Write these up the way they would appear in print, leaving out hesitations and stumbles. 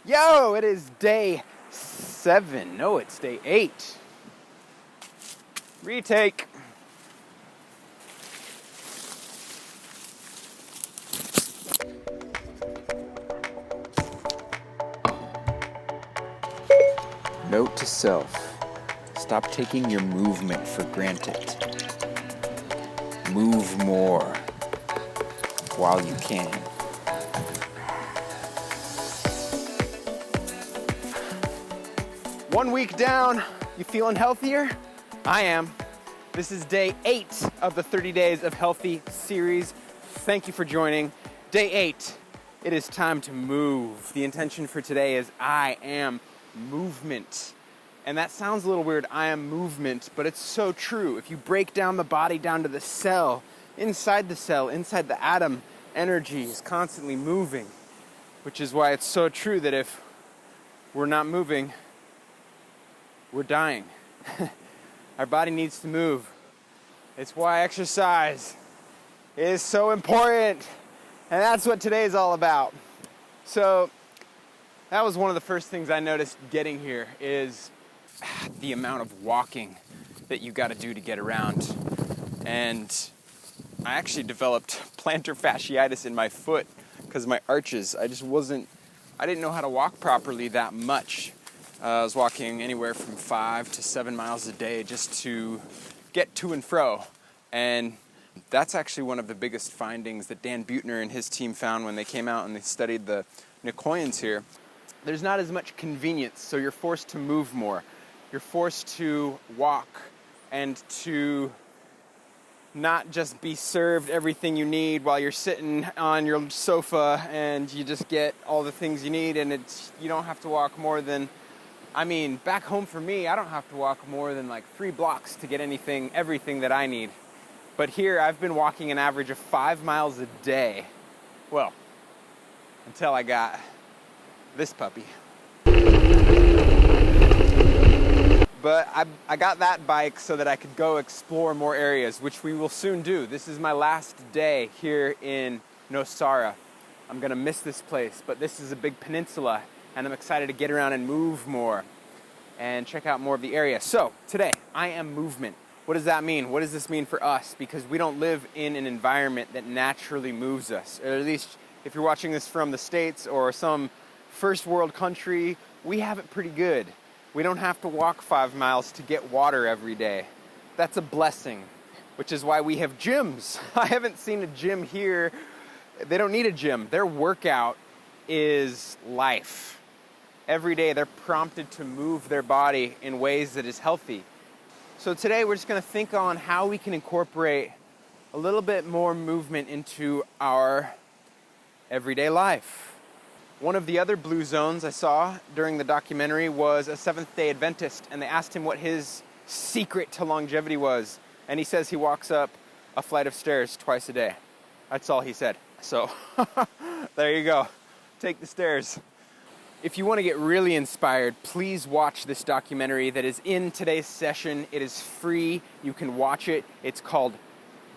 Yo, it is day 7. No, it's day 8. Retake. Note to self. Stop taking your movement for granted. Move more while you can. One week down, you feeling healthier? I am. This is day 8 of the 30 Days of Healthy series. Thank you for joining. Day 8, it is time to move. The intention for today is I am movement. And that sounds a little weird, I am movement, but it's so true. If you break down the body down to the cell, inside the atom, energy is constantly moving, which is why it's so true that if we're not moving, we're dying. Our body needs to move. It's why exercise is so important. And that's what today is all about. So that was one of the first things I noticed getting here is the amount of walking that you got to do to get around. And I actually developed plantar fasciitis in my foot because of my arches. I didn't know how to walk properly that much. I was walking anywhere from 5 to 7 miles a day just to get to and fro. And that's actually one of the biggest findings that Dan Buettner and his team found when they came out and they studied the Nicoyans here. There's not as much convenience, so you're forced to move more. You're forced to walk and to not just be served everything you need while you're sitting on your sofa and you just get all the things you need, and you don't have to walk more than, back home for me, I don't have to walk more than like 3 blocks to get everything that I need. But here, I've been walking an average of 5 miles a day. Well, until I got this puppy. But I got that bike so that I could go explore more areas, which we will soon do. This is my last day here in Nosara. I'm gonna miss this place, but this is a big peninsula, and I'm excited to get around and move more and check out more of the area. So today, I am movement. What does that mean? What does this mean for us? Because we don't live in an environment that naturally moves us. Or at least if you're watching this from the States or some first world country, we have it pretty good. We don't have to walk 5 miles to get water every day. That's a blessing, which is why we have gyms. I haven't seen a gym here. They don't need a gym. Their workout is life. Every day they're prompted to move their body in ways that is healthy. So today we're just going to think on how we can incorporate a little bit more movement into our everyday life. One of the other blue zones I saw during the documentary was a Seventh-day Adventist, and they asked him what his secret to longevity was. And he says he walks up a flight of stairs twice a day. That's all he said. So there you go. Take the stairs. If you want to get really inspired, please watch this documentary that is in today's session. It is free. You can watch it. It's called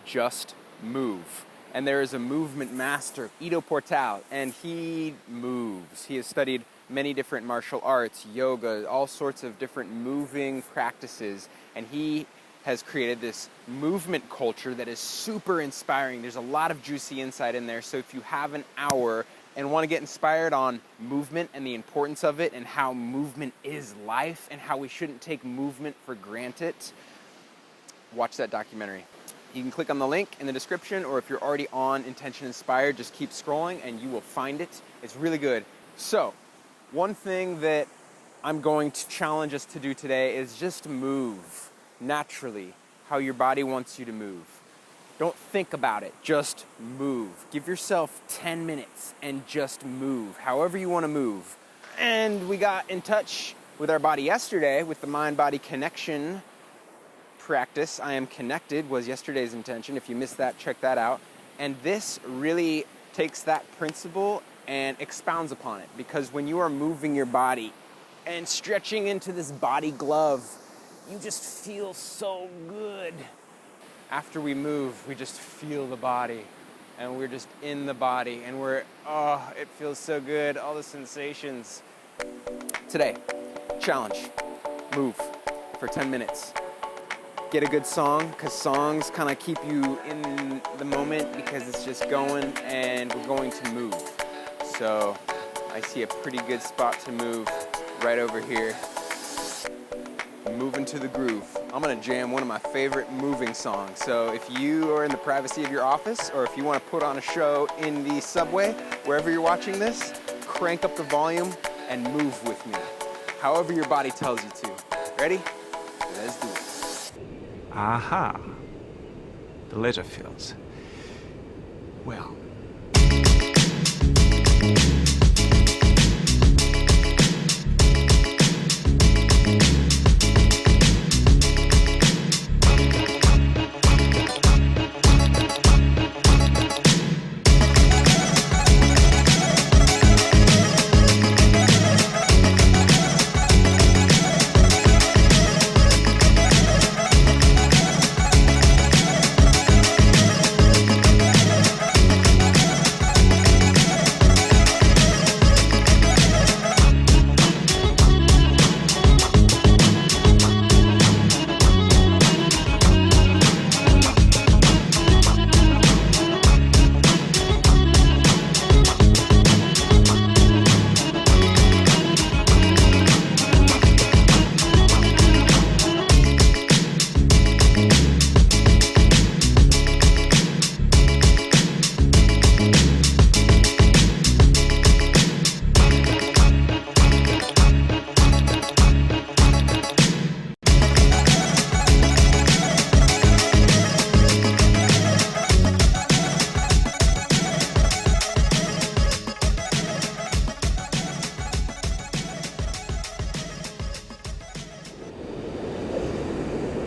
Just Move. And there is a movement master, Ido Portal, and he moves. He has studied many different martial arts, yoga, all sorts of different moving practices, and he has created this movement culture that is super inspiring. There's a lot of juicy insight in there, so if you have an hour and want to get inspired on movement and the importance of it and how movement is life and how we shouldn't take movement for granted, watch that documentary. You can click on the link in the description, or if you're already on Intention Inspired, just keep scrolling and you will find it. It's really good. So, one thing that I'm going to challenge us to do today is just move naturally how your body wants you to move. Don't think about it, just move. Give yourself 10 minutes and just move, however you want to move. And we got in touch with our body yesterday with the mind-body connection practice. I am connected was yesterday's intention. If you missed that, check that out. And this really takes that principle and expounds upon it, because when you are moving your body and stretching into this body glove, you just feel so good. After we move, we just feel the body, and we're just in the body, and it feels so good, all the sensations. today, challenge, move for 10 minutes. Get a good song, because songs kind of keep you in the moment because it's just going and we're going to move. So I see a pretty good spot to move right over here. Moving to the groove. I'm gonna jam one of my favorite moving songs. So if you are in the privacy of your office, or if you want to put on a show in the subway, wherever you're watching this, crank up the volume and move with me. However your body tells you to. Ready? Let's do it. Aha. The letter fills. Well.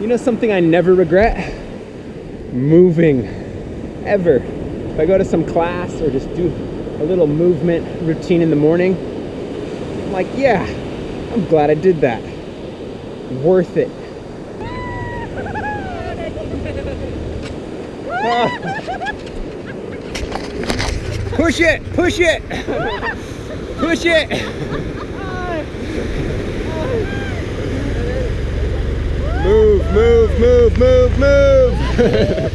You know something I never regret? Moving, ever. If I go to some class or just do a little movement routine in the morning, I'm like, yeah, I'm glad I did that. Worth it. Push it, push it, push it. Move, move, move, move, move.